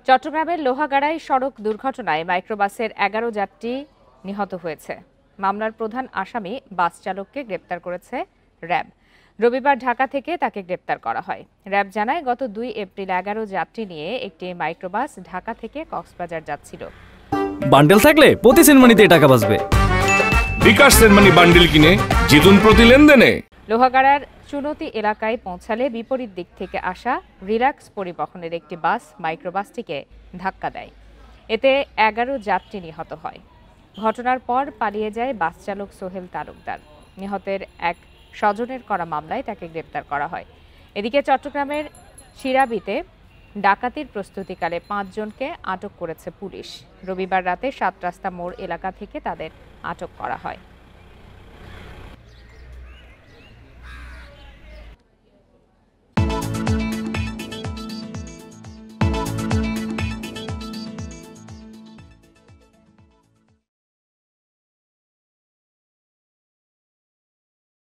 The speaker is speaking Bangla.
চট্টগ্রামের লোহাগাড়ায় সড়ক দুর্ঘটনায় মাইক্রোবাসের ১১ যাত্রী নিহত হয়েছে। মামলার প্রধান আসামি বাস চালককে গ্রেপ্তার করেছে র্যাব। রবিবার ঢাকা থেকে তাকে গ্রেপ্তার করা হয়। র্যাব জানায়, গত ২ এপ্রিল ১১ যাত্রী নিয়ে একটি মাইক্রোবাস ঢাকা থেকে কক্সবাজার যাচ্ছিল। বান্ডেল থাকলে প্রতি সেনমানিতে টাকা বাঁচবে। বিকাশ সেনমানি বান্ডেল কিনে জিতুন প্রতি লেনদেনে। লোহাগাড়ার চুনতি এলাকায় পৌঁছালে বিপরীত দিক থেকে আসা রিল্যাক্স পরিবহনের একটি বাস মাইক্রোবাসটিকে ধাক্কা দেয়। এতে ১১ যাত্রী নিহত হয়। ঘটনার পর পালিয়ে যায় বাস চালক সোহেল তালুকদার। নিহতের এক স্বজনের করা মামলায় তাকে গ্রেপ্তার করা হয়। এদিকে চট্টগ্রামের শিরাবিতে ডাকাতির প্রস্তুতিকালে ৫ জনকে আটক করেছে পুলিশ। রবিবার রাতে ৭ রাস্তা মোড় এলাকা থেকে তাদের আটক করা হয়।